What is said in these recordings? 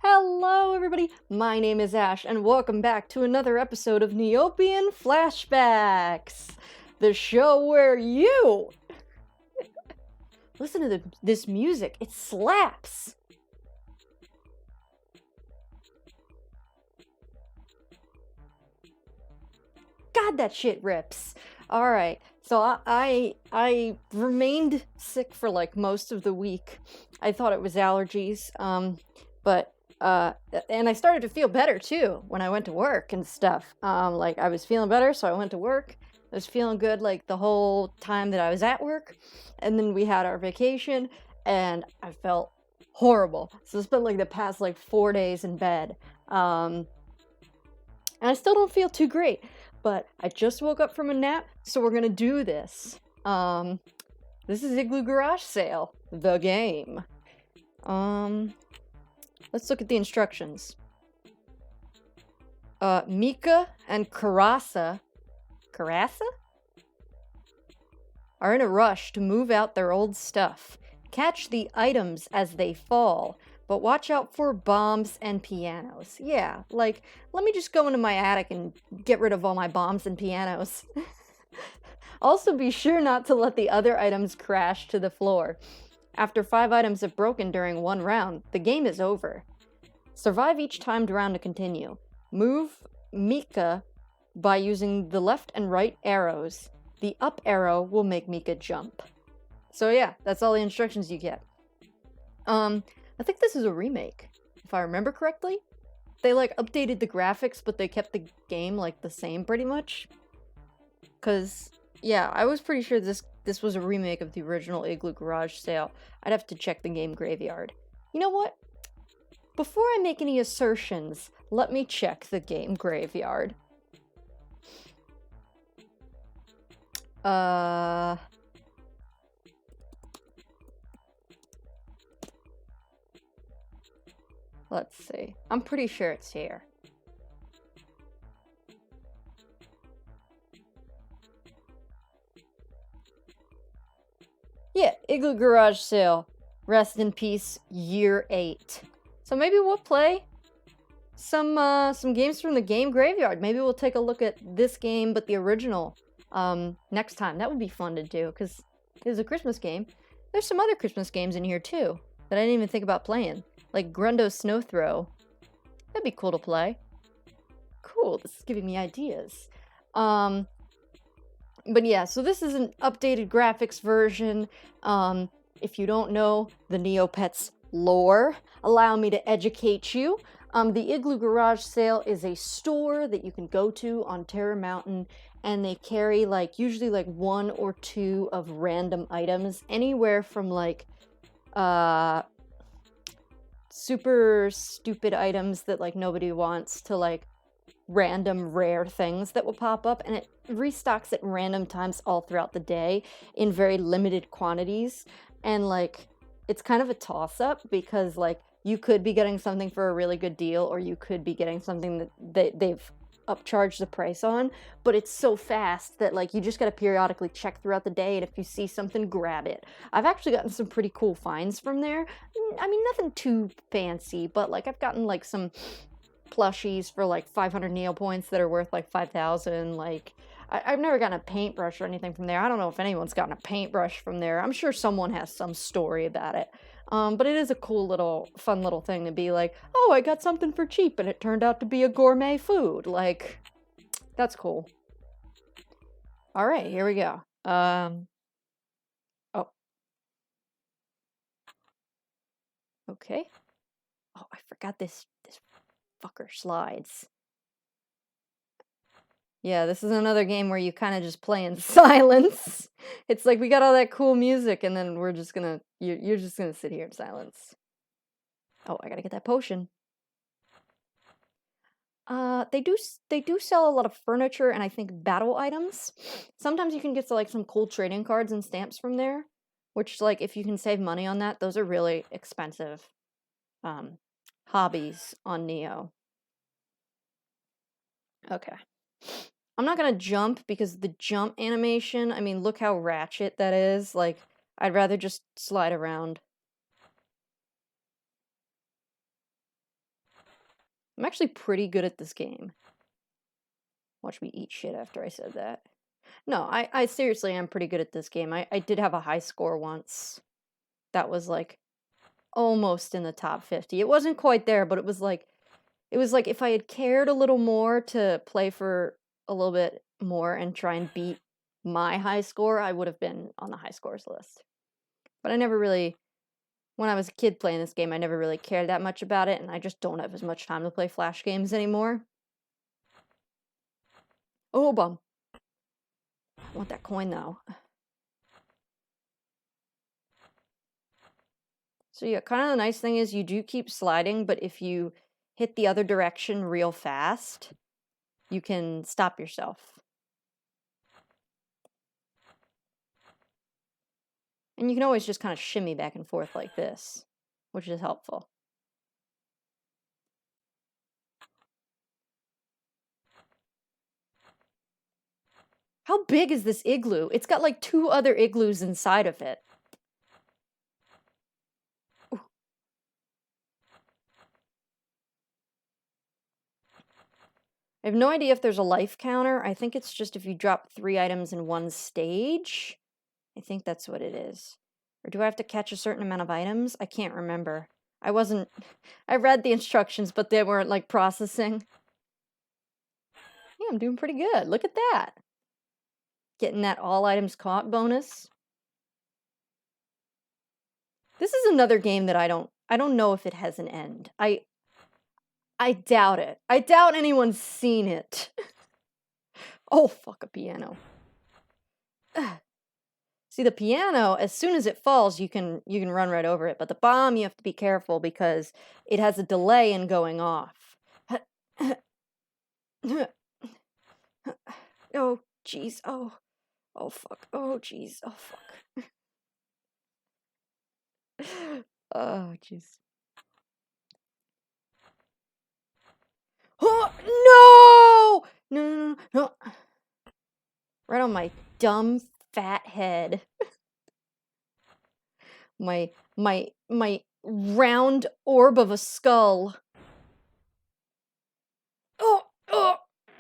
Hello, everybody. My name is Ash, and welcome back to another episode of Neopian Flashbacks, the show where you listen to this music. It slaps. God, that shit rips. All right. So I remained sick for like most of the week. I thought it was allergies. And I started to feel better too when I went to work and stuff. Like I was feeling better, so I went to work. I was feeling good like the whole time that I was at work, and then we had our vacation, and I felt horrible. So I spent like the past like 4 days in bed, and I still don't feel too great. But I just woke up from a nap, so we're gonna do this. This is Igloo Garage Sale, the game. Let's look at the instructions. Mika and Karasa are in a rush to move out their old stuff. Catch the items as they fall, but watch out for bombs and pianos. Yeah, like, let me just go into my attic and get rid of all my bombs and pianos. Also, be sure not to let the other items crash to the floor. After 5 items have broken during one round, the game is over. Survive each timed round to continue. Move Mika by using the left and right arrows. The up arrow will make Mika jump. So yeah, that's all the instructions you get. I think this is a remake, if I remember correctly. They like updated the graphics, but they kept the game like the same pretty much. Cause yeah, I was pretty sure this was a remake of the original Igloo Garage Sale. I'd have to check the game graveyard. You know what? Before I make any assertions, let me check the game graveyard. Let's see. I'm pretty sure it's here. Yeah, Igloo Garage Sale. Rest in peace, year 8. So maybe we'll play some games from the game graveyard. Maybe we'll take a look at this game, but the original, next time. That would be fun to do, because it is a Christmas game. There's some other Christmas games in here, too, that I didn't even think about playing. Like Grundo's Snow Throw. That'd be cool to play. Cool, this is giving me ideas. But yeah, so this is an updated graphics version. If you don't know the Neopets lore, allow me to educate you. The Igloo Garage Sale is a store that you can go to on Terror Mountain, and they carry like usually like 1 or 2 of random items, anywhere from like super stupid items that like nobody wants to like random rare things that will pop up, and it restocks at random times all throughout the day in very limited quantities. And like it's kind of a toss-up, because like you could be getting something for a really good deal, or you could be getting something that they've upcharged the price on, but it's so fast that like you just gotta periodically check throughout the day, and if you see something, grab it. I've actually gotten some pretty cool finds from there. I mean, nothing too fancy, but like I've gotten like some plushies for like 500 Neo points that are worth like 5,000. Like I've never gotten a paintbrush or anything from there. I don't know if anyone's gotten a paintbrush from there. I'm sure someone has some story about it. But it is a cool little, fun little thing to be like, oh, I got something for cheap, and it turned out to be a gourmet food. Like, that's cool. All right, here we go. Oh. Okay. Oh, I forgot this fucker slides. Yeah, this is another game where you kind of just play in silence. It's like we got all that cool music, and then we're just gonna you're just gonna sit here in silence. Oh, I gotta get that potion. They do sell a lot of furniture and I think battle items. Sometimes you can get like some cool trading cards and stamps from there, which like if you can save money on that, those are really expensive hobbies on Neo. Okay. I'm not gonna jump, because the jump animation, I mean, look how ratchet that is. Like, I'd rather just slide around. I'm actually pretty good at this game. Watch me eat shit after I said that. No, I seriously am pretty good at this game. I did have a high score once. That was like almost in the top 50. It wasn't quite there, but it was like if I had cared a little more to play for a little bit more and try and beat my high score, I would have been on the high scores list. But I never really, when I was a kid playing this game, I never really cared that much about it, and I just don't have as much time to play Flash games anymore. Oh, bum. I want that coin, though. So yeah, kind of the nice thing is you do keep sliding, but if you hit the other direction real fast, you can stop yourself. And you can always just kind of shimmy back and forth like this, which is helpful. How big is this igloo? It's got like 2 other igloos inside of it. Ooh. I have no idea if there's a life counter. I think it's just if you drop 3 items in one stage. I think that's what it is. Or do I have to catch a certain amount of items? I can't remember. I read the instructions, but they weren't like processing. Yeah, I'm doing pretty good. Look at that. Getting that all items caught bonus. This is another game that I don't know if it has an end. I doubt it. I doubt anyone's seen it. Oh, fuck, a piano. See, the piano, as soon as it falls, you can run right over it, but the bomb, you have to be careful because it has a delay in going off. Oh, jeez. Oh, fuck. Oh, jeez. Oh, fuck. Oh, jeez. Oh, no! No, no, no, no. Right on my dumb, fat head. My round orb of a skull. Oh, oh,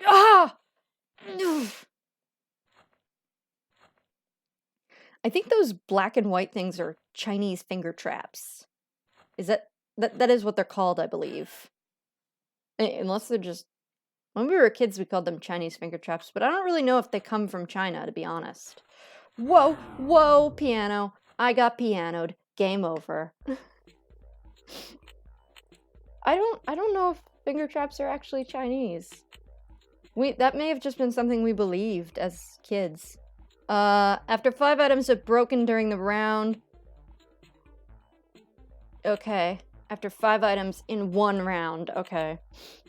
ah! I think those black and white things are Chinese finger traps. Is that is what they're called, I believe. Unless they're just, when we were kids, we called them Chinese finger traps, but I don't really know if they come from China, to be honest. Whoa, whoa, piano. I got pianoed. Game over. I don't know if finger traps are actually Chinese. That may have just been something we believed as kids. After 5 items have broken during the round. Okay. After 5 items in 1 round. Okay.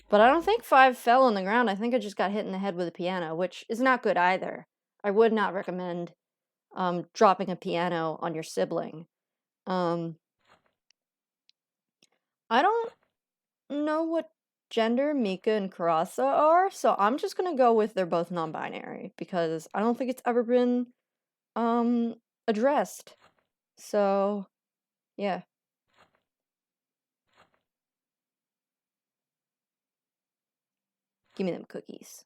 But I don't think 5 fell on the ground. I think I just got hit in the head with a piano, which is not good either. I would not recommend dropping a piano on your sibling. I don't know what gender Mika and Karasa are, so I'm just gonna go with they're both non-binary because I don't think it's ever been addressed. So yeah. Give me them cookies.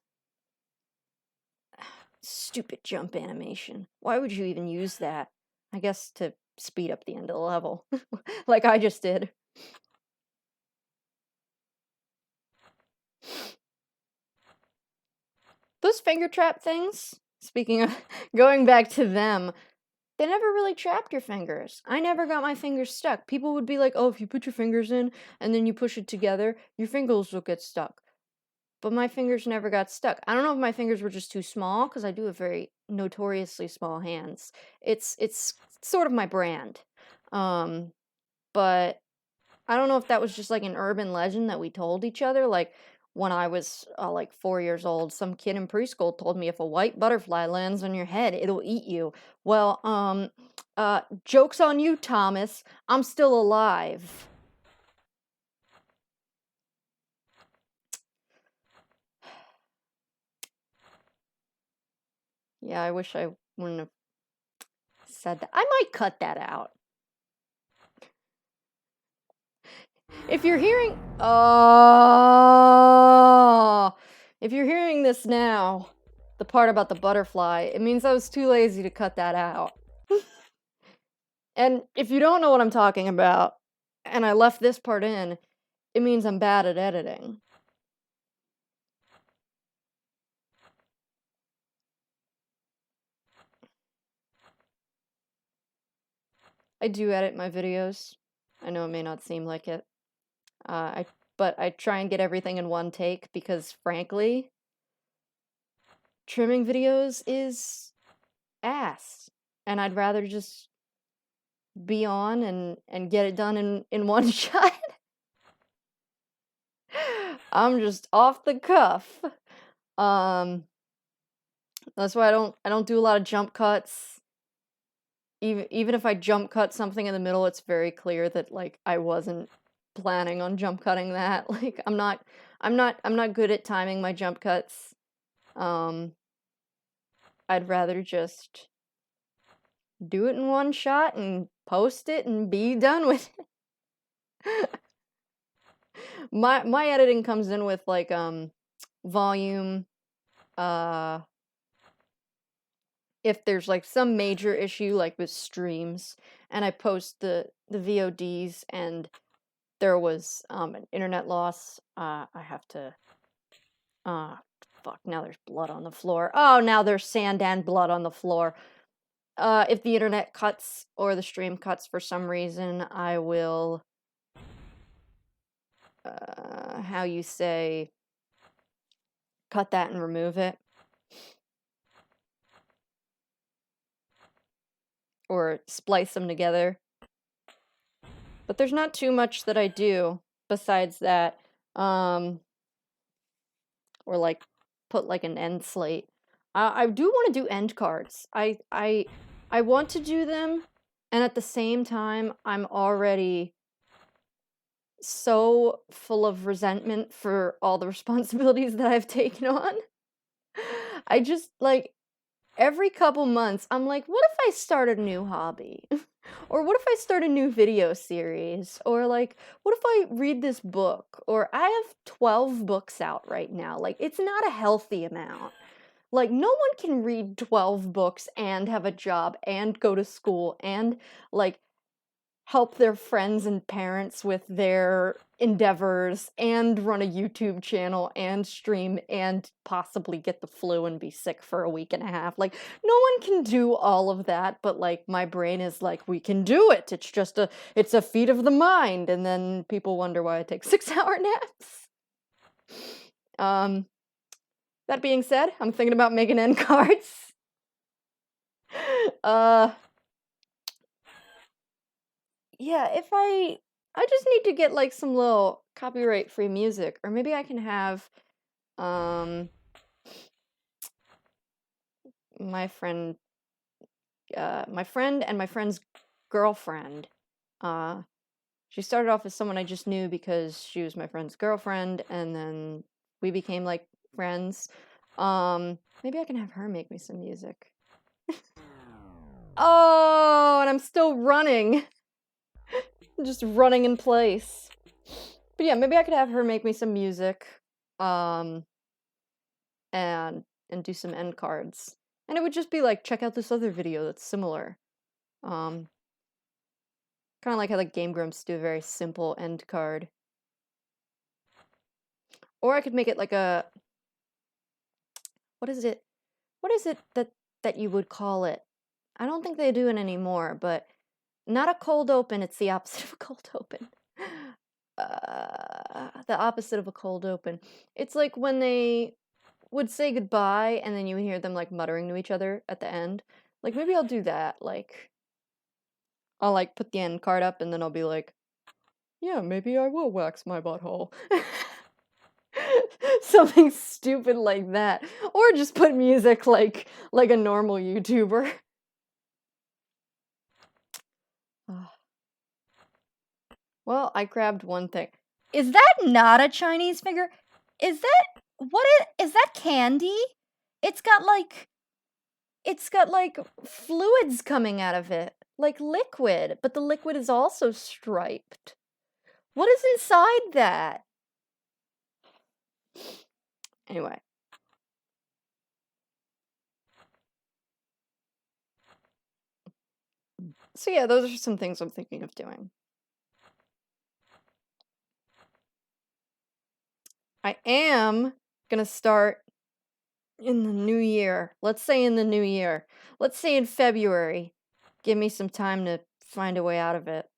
Stupid jump animation. Why would you even use that? I guess to speed up the end of the level. Like I just did. Those finger trap things, speaking of going back to them, they never really trapped your fingers. I never got my fingers stuck. People would be like, oh, if you put your fingers in and then you push it together, your fingers will get stuck. But my fingers never got stuck. I don't know if my fingers were just too small, because I do have very notoriously small hands. It's sort of my brand. But I don't know if that was just like an urban legend that we told each other. Like when I was like 4 years old, some kid in preschool told me if a white butterfly lands on your head, it'll eat you. Well, joke's on you, Thomas. I'm still alive. Yeah, I wish I wouldn't have said that. I might cut that out. If you're hearing... Oh! If you're hearing this now, the part about the butterfly, it means I was too lazy to cut that out. And if you don't know what I'm talking about, and I left this part in, it means I'm bad at editing. I do edit my videos. I know it may not seem like it. But I try and get everything in one take because, frankly, trimming videos is ass. And I'd rather just be on and get it done in one shot. I'm just off the cuff. That's why I don't do a lot of jump cuts. Even if I jump cut something in the middle, it's very clear that like I wasn't planning on jump cutting that. Like I'm not good at timing my jump cuts. I'd rather just do it in one shot and post it and be done with it. My editing comes in with like volume, if there's like some major issue like with streams and I post the VODs and there was an internet loss, I have to fuck, now there's blood on the floor. Oh, now there's sand and blood on the floor. If the internet cuts or the stream cuts for some reason, I will how you say, cut that and remove it. Or splice them together. But there's not too much that I do besides that. Or like put like an end slate. I do want to do end cards. I want to do them, and at the same time, I'm already so full of resentment for all the responsibilities that I've taken on. I just like every couple months, I'm like, what if I start a new hobby? Or what if I start a new video series? Or like, what if I read this book? Or I have 12 books out right now. Like, it's not a healthy amount. Like, no one can read 12 books and have a job and go to school and, like, help their friends and parents with their endeavors and run a YouTube channel and stream and possibly get the flu and be sick for a week and a half. Like, no one can do all of that, but like my brain is like, we can do it. It's just it's a feat of the mind. And then people wonder why I take 6-hour naps. That being said, I'm thinking about making end cards. Yeah, if I just need to get like some little copyright-free music, or maybe I can have my friend and my friend's girlfriend. She started off as someone I just knew because she was my friend's girlfriend, and then we became like friends. Maybe I can have her make me some music. Oh, and I'm still running. Just running in place. But yeah, maybe I could have her make me some music, and do some end cards. And it would just be like, check out this other video that's similar. Kind of like how like Game Grumps do a very simple end card. Or I could make it like a... What is it? What is it that you would call it? I don't think they do it anymore, but not a cold open, it's the opposite of a cold open. The opposite of a cold open. It's like when they would say goodbye and then you would hear them like muttering to each other at the end. Like maybe I'll do that. Like I'll like put the end card up and then I'll be like, yeah, maybe I will wax my butthole. Something stupid like that. Or just put music like a normal YouTuber. Well, I grabbed one thing. Is that not a Chinese finger? Is that is that candy? It's got like fluids coming out of it, like liquid, but the liquid is also striped. What is inside that? Anyway. So yeah, those are some things I'm thinking of doing. I am gonna start in the new year. Let's say in the new year. Let's say in February. Give me some time to find a way out of it.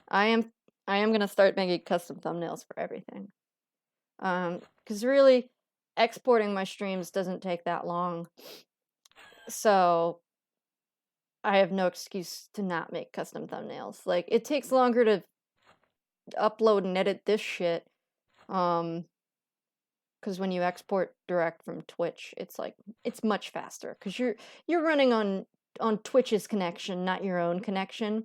I am gonna start making custom thumbnails for everything. Because really, exporting my streams doesn't take that long. So I have no excuse to not make custom thumbnails. Like, it takes longer to upload and edit this shit. Because when you export direct from Twitch, it's like, it's much faster. Because you're running on Twitch's connection, not your own connection.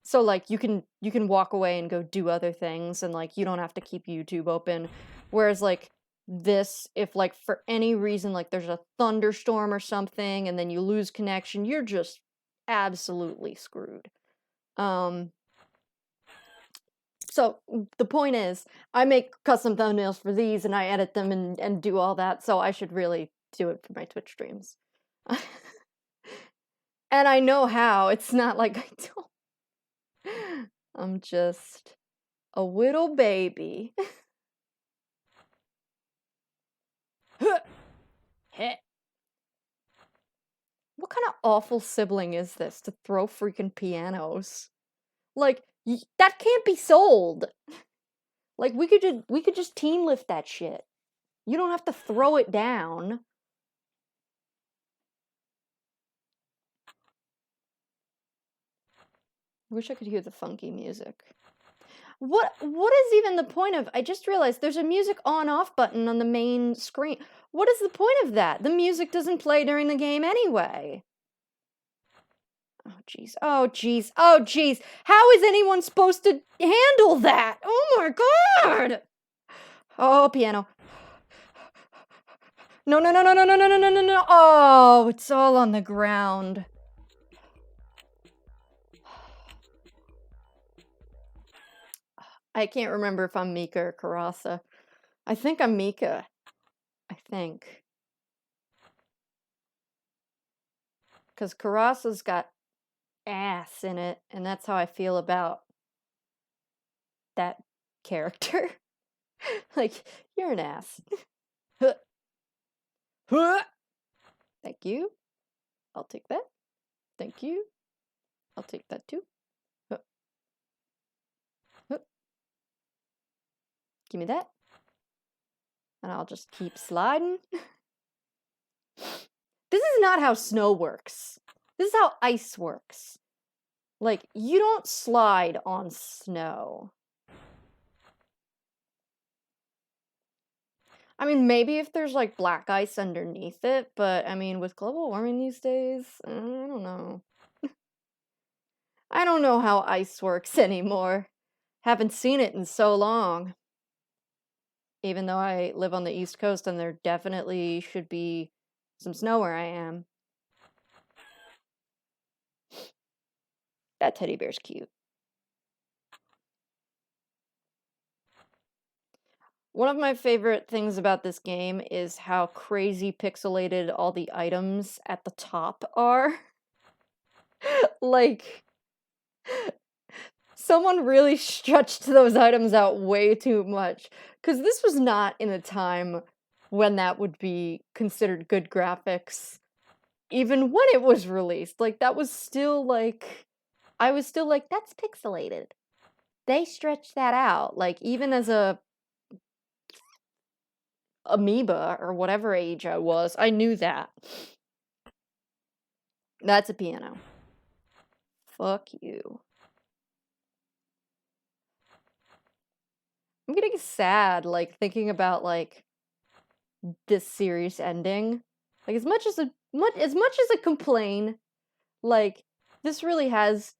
So like you can walk away and go do other things, and like you don't have to keep YouTube open. Whereas like this, if like for any reason like there's a thunderstorm or something and then you lose connection, you're just absolutely screwed. So the point is, I make custom thumbnails for these and I edit them and do all that, so I should really do it for my Twitch streams. And I know how. It's not like I don't. I'm just a little baby. What kind of awful sibling is this to throw freaking pianos? Like, that can't be sold. Like, we could just team lift that shit. You don't have to throw it down. I wish I could hear the funky music. What is even the point of... I just realized there's a music on-off button on the main screen. What is the point of that? The music doesn't play during the game anyway. Oh, jeez. Oh, jeez. Oh, jeez. How is anyone supposed to handle that? Oh, my God! Oh, piano. No, no, no, no, no, no, no, no, no, no, no. Oh, it's all on the ground. I can't remember if I'm Mika or Karasa. I think I'm Mika. I think. Because Karasa's got ass in it, and that's how I feel about that character. Like, you're an ass. Thank you. I'll take that. Thank you. I'll take that too. Give me that. And I'll just keep sliding. This is not how snow works. This is how ice works. Like, you don't slide on snow. I mean, maybe if there's, like, black ice underneath it, but, I mean, with global warming these days, I don't know. I don't know how ice works anymore. Haven't seen it in so long. Even though I live on the East Coast and there definitely should be some snow where I am. That teddy bear's cute. One of my favorite things about this game is how crazy pixelated all the items at the top are. Like, someone really stretched those items out way too much. Because this was not in a time when that would be considered good graphics. Even when it was released. Like, that was still like... I was still like, that's pixelated. They stretched that out. Like, even as a amoeba or whatever age I was, I knew that. That's a piano. Fuck you. I'm getting sad, like, thinking about, like, this series ending. Like, as much as I complain, like, this really has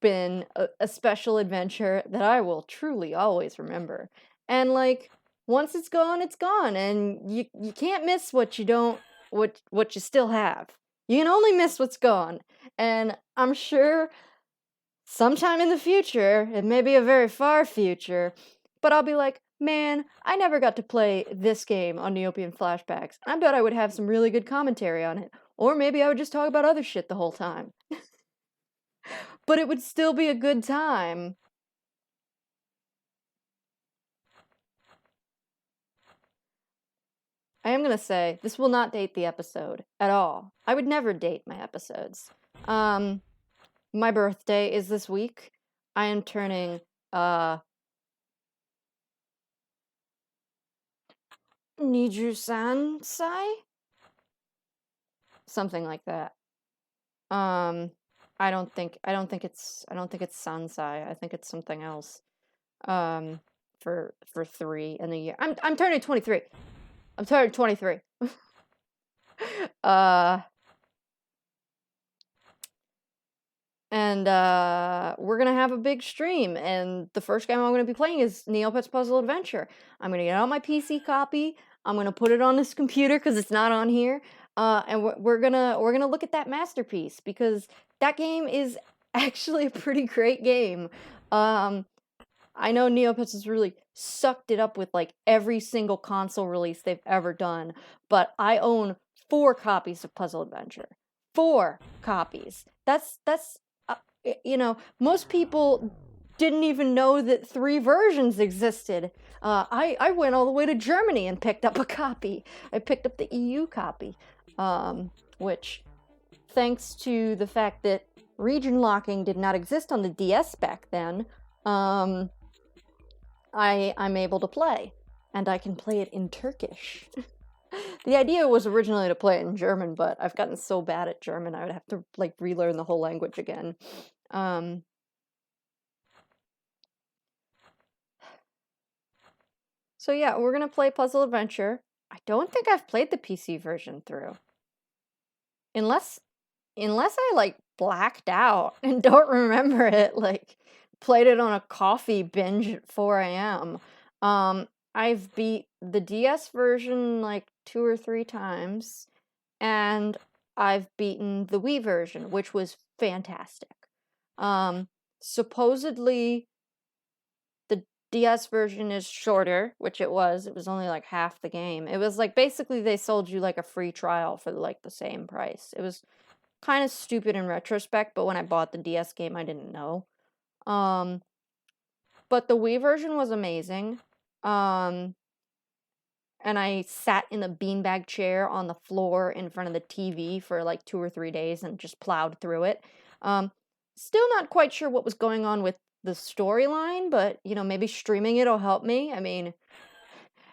been a special adventure that I will truly always remember. And, like, once it's gone, and you can't miss what you don't, what you still have. You can only miss what's gone. And I'm sure sometime in the future, it may be a very far future, but I'll be like, man, I never got to play this game on Neopian Flashbacks. I bet I would have some really good commentary on it. Or maybe I would just talk about other shit the whole time. But it would still be a good time. I am gonna say, this will not date the episode at all. I would never date my episodes. My birthday is this week. I am turning, Niju-sansai? Something like that. I don't think it's sansai. I think it's something else. For 3 in the year. I'm turning 23. I'm turning 23. And we're gonna have a big stream, and the first game I'm gonna be playing is Neopets Puzzle Adventure. I'm gonna get out my PC copy. I'm gonna put it on this computer because it's not on here. And we're gonna look at that masterpiece because that game is actually a pretty great game. I know Neopets has really sucked it up with like every single console release they've ever done, but I own 4 copies of Puzzle Adventure. 4 copies. That's most people didn't even know that 3 versions existed. I went all the way to Germany and picked up a copy. I picked up the EU copy, which, thanks to the fact that region locking did not exist on the DS back then, I'm able to play, and I can play it in Turkish. The idea was originally to play it in German, but I've gotten so bad at German I would have to like relearn the whole language again. So yeah, we're gonna play Puzzle Adventure. I don't think I've played the PC version through. Unless I like blacked out and don't remember it, like played it on a coffee binge at 4 a.m. I've beat the DS version like 2 or 3 times, and I've beaten the Wii version, which was fantastic. Supposedly the DS version is shorter, which it was. It was only like half the game. It was like basically they sold you like a free trial for like the same price. It was kind of stupid in retrospect, but when I bought the DS game, I didn't know. But the Wii version was amazing. And I sat in a beanbag chair on the floor in front of the TV for like 2 or 3 days and just plowed through it. Still not quite sure what was going on with the storyline, but maybe streaming it'll help me. I mean,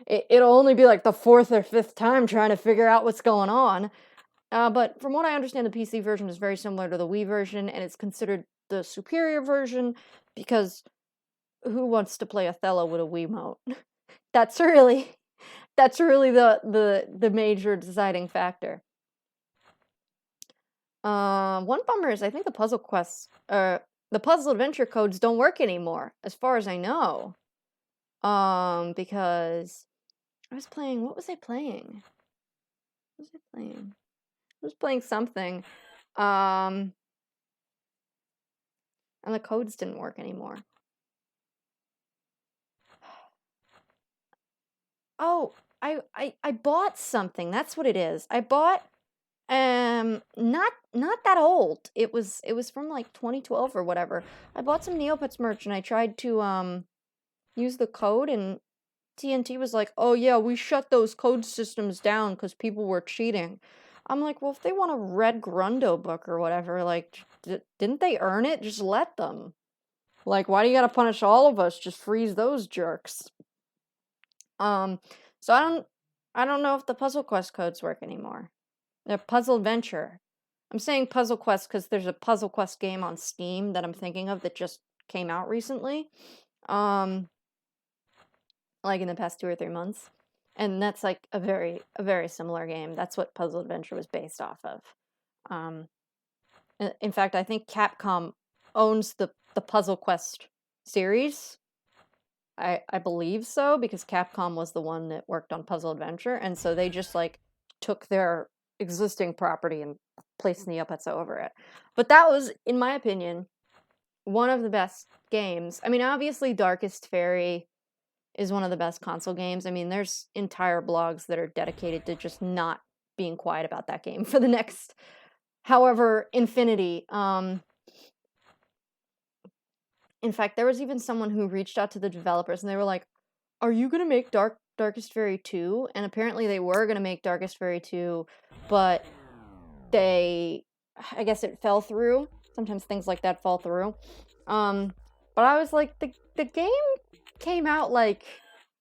it'll only be like the 4th or 5th time trying to figure out what's going on. But from what I understand, the PC version is very similar to the Wii version, and it's considered the superior version because who wants to play Othello with a Wiimote? That's really the major deciding factor. One bummer is I think the the Puzzle Adventure codes don't work anymore, as far as I know. Because I was playing, what was I playing? What was I playing? I was playing something. And the codes didn't work anymore. Oh, I bought something. That's what it is. I bought not that old. It was from like 2012 or whatever. I bought some Neopets merch and I tried to use the code, and TNT was like, "Oh yeah, we shut those code systems down cuz people were cheating." I'm like, "Well, if they want a red Grundo book or whatever, like didn't they earn it? Just let them. Like, why do you got to punish all of us? Just freeze those jerks." So I don't know if the Puzzle Quest codes work anymore. The Puzzle Adventure. I'm saying Puzzle Quest because there's a Puzzle Quest game on Steam that I'm thinking of that just came out recently. Like in the past 2 or 3 months. And that's like a very similar game. That's what Puzzle Adventure was based off of. In fact, I think Capcom owns the Puzzle Quest series. I believe so, because Capcom was the one that worked on Puzzle Adventure, and so they just like took their existing property and placed Neopets over it. But that was, in my opinion, one of the best games. I mean, obviously, Darkest Fairy is one of the best console games. I mean, there's entire blogs that are dedicated to just not being quiet about that game for the next however infinity. In fact, there was even someone who reached out to the developers and they were like, "Are you gonna make Darkest Fairy 2?" And apparently they were gonna make Darkest Fairy 2, but I guess it fell through. Sometimes things like that fall through. But I was like, the game came out like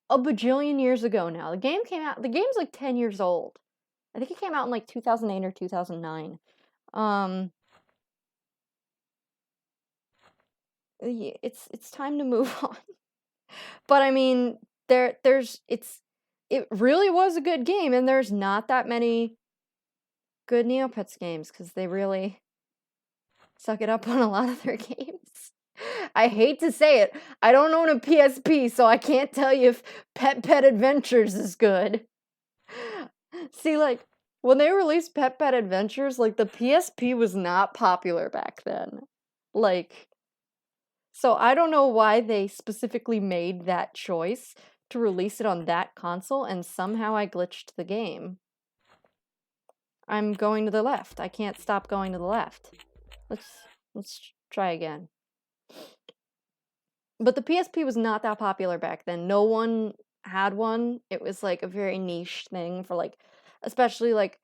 a bajillion years ago now. The game's like 10 years old. I think it came out in like 2008 or 2009. It's time to move on. But I mean, it really was a good game, and there's not that many good Neopets games because they really suck it up on a lot of their games. I hate to say it. I don't own a PSP, so I can't tell you if Pet Adventures is good. See, like, when they released Pet Adventures, like, the PSP was not popular back then. Like, so I don't know why they specifically made that choice to release it on that console, and somehow I glitched the game. I'm going to the left. I can't stop going to the left. Let's try again. But the PSP was not that popular back then. No one had one. It was like a very niche thing for like, especially like,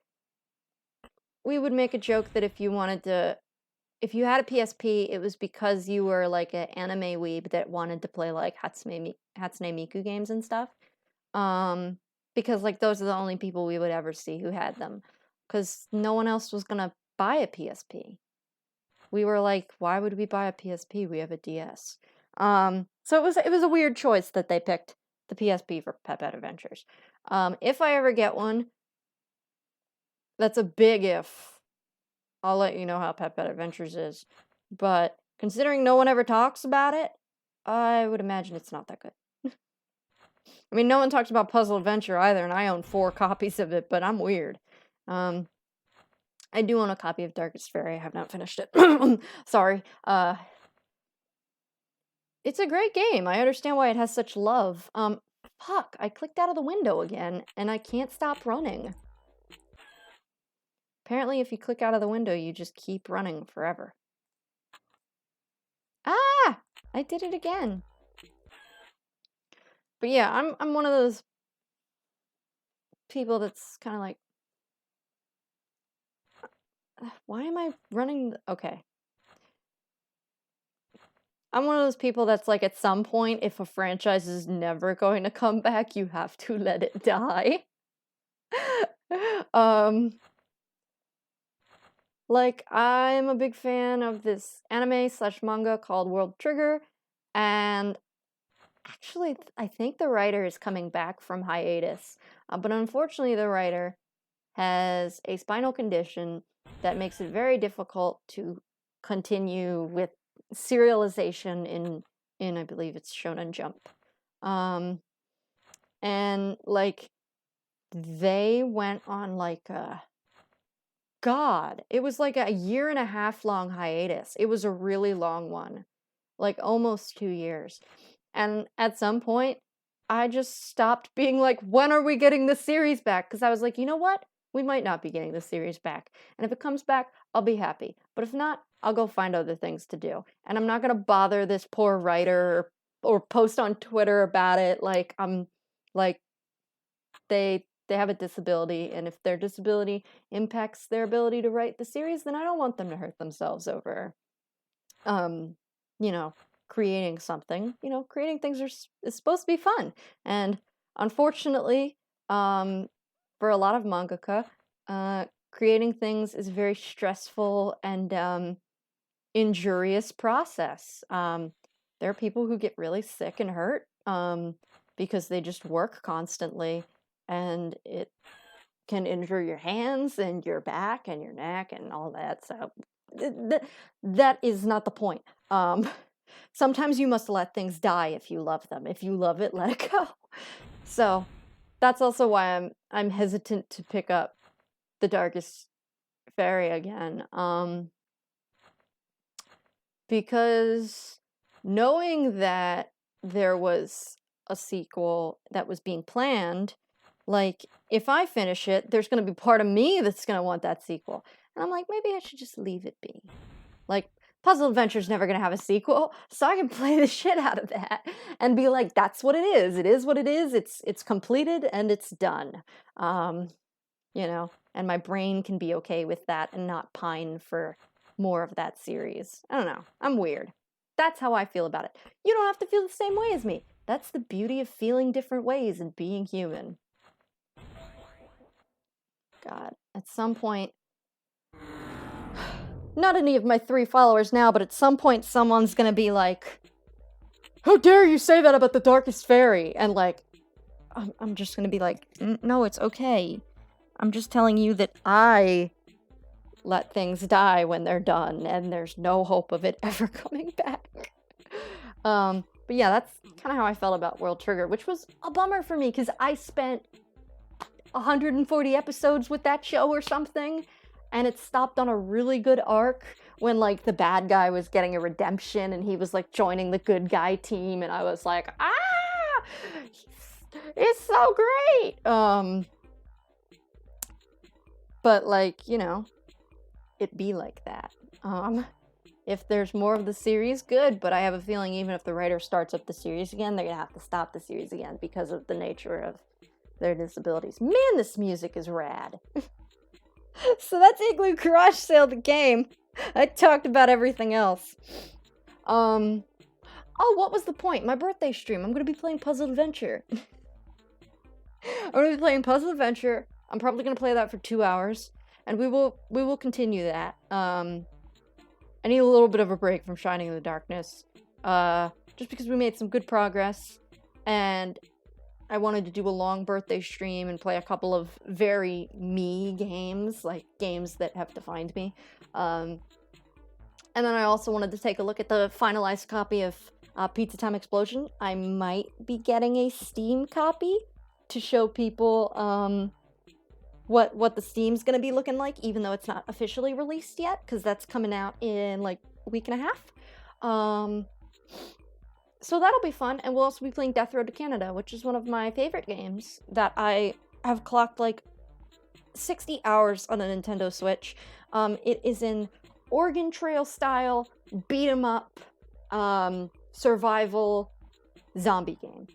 we would make a joke that if you had a PSP, it was because you were like an anime weeb that wanted to play like Hatsune Miku games and stuff. Because like those are the only people we would ever see who had them. Because no one else was gonna buy a PSP. We were like, why would we buy a PSP? We have a DS. So it was a weird choice that they picked the PSP for Pet Adventures. If I ever get one, that's a big if. I'll let you know how Pet Adventures is. But considering no one ever talks about it, I would imagine it's not that good. I mean, no one talks about Puzzle Adventure either, and I own 4 copies of it, but I'm weird. I do own a copy of Darkest Fairy. I have not finished it. Sorry. It's a great game. I understand why it has such love. Fuck, I clicked out of the window again, and I can't stop running. Apparently, if you click out of the window, you just keep running forever. Ah! I did it again. But yeah, I'm one of those people that's kind of like, why am I running? Okay. I'm one of those people that's like, at some point, if a franchise is never going to come back, you have to let it die. Like, I'm a big fan of this anime/manga called World Trigger, and actually, I think the writer is coming back from hiatus, but unfortunately, the writer has a spinal condition that makes it very difficult to continue with serialization in I believe it's Shonen Jump. And like they went on like it was like a 1.5 year long hiatus. It was a really long one. Like almost 2 years. And at some point I just stopped being like, when are we getting the series back? Because I was like, you know what? We might not be getting the series back. And if it comes back, I'll be happy. But if not, I'll go find other things to do. And I'm not going to bother this poor writer or post on Twitter about it. Like, I'm like, they have a disability. And if their disability impacts their ability to write the series, then I don't want them to hurt themselves over, you know, creating something. You know, creating things is supposed to be fun. And unfortunately, for a lot of mangaka, creating things is a very stressful and injurious process. There are people who get really sick and hurt because they just work constantly, and it can injure your hands and your back and your neck and all that. So that is not the point. Sometimes you must let things die if you love them. If you love it, let it go. So that's also why I'm hesitant to pick up the Darkest Fairy again. because knowing that there was a sequel that was being planned, like, if I finish it, there's going to be part of me that's going to want that sequel. And I'm like, maybe I should just leave it be. Like, Puzzle Adventure's never going to have a sequel, so I can play the shit out of that and be like, that's what it is. It is what it is. It's completed and it's done. You know, and my brain can be okay with that and not pine for more of that series. I don't know. I'm weird. That's how I feel about it. You don't have to feel the same way as me. That's the beauty of feeling different ways and being human. God, at some point, not any of my 3 followers now, but at some point someone's gonna be like, how dare you say that about the Darkest Fairy? And like, I'm just gonna be like, no, it's okay. I'm just telling you that I let things die when they're done, and there's no hope of it ever coming back. But yeah, that's kind of how I felt about World Trigger, which was a bummer for me, because I spent 140 episodes with that show or something, and it stopped on a really good arc when, like, the bad guy was getting a redemption, and he was, like, joining the good guy team, and I was like, it's so great! But, like, you know, it be like that. If there's more of the series, good, but I have a feeling even if the writer starts up the series again, they're gonna have to stop the series again because of the nature of their disabilities. Man, this music is rad. So that's Igloo Garage Sale the game. I talked about everything else. Oh, what was the point? My birthday stream. I'm gonna be playing Puzzle Adventure. I'm gonna be playing Puzzle Adventure. I'm probably gonna play that for 2 hours, and we will continue that. I need a little bit of a break from Shining in the Darkness, just because we made some good progress, and I wanted to do a long birthday stream and play a couple of very me games, like games that have defined me. And then I also wanted to take a look at the finalized copy of Pizza Time Explosion. I might be getting a Steam copy to show people what the Steam's gonna be looking like, even though it's not officially released yet, because that's coming out in like a week and a half. So that'll be fun, and we'll also be playing Death Road to Canada, which is one of my favorite games that I have clocked like 60 hours on a Nintendo Switch. It is an Oregon Trail style beat 'em up survival zombie game.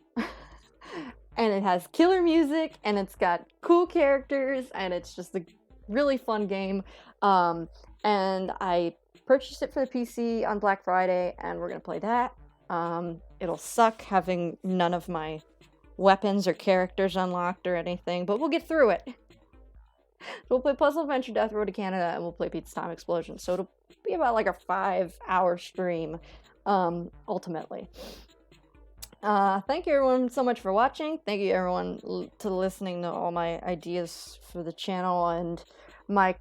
And it has killer music, and it's got cool characters, and it's just a really fun game. And I purchased it for the PC on Black Friday, and we're gonna play that. It'll suck having none of my weapons or characters unlocked or anything, but we'll get through it. We'll play Puzzle Adventure, Death Road to Canada, and we'll play Pizza Time Explosion. So it'll be about like a 5-hour stream, ultimately. Thank you everyone so much for watching. Thank you everyone to listening to all my ideas for the channel and my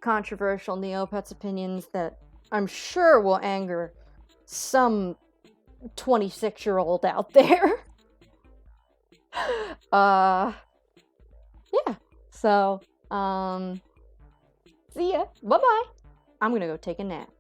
controversial Neopets opinions that I'm sure will anger some 26-year-old out there. Yeah. So, see ya. Bye-bye. I'm gonna go take a nap.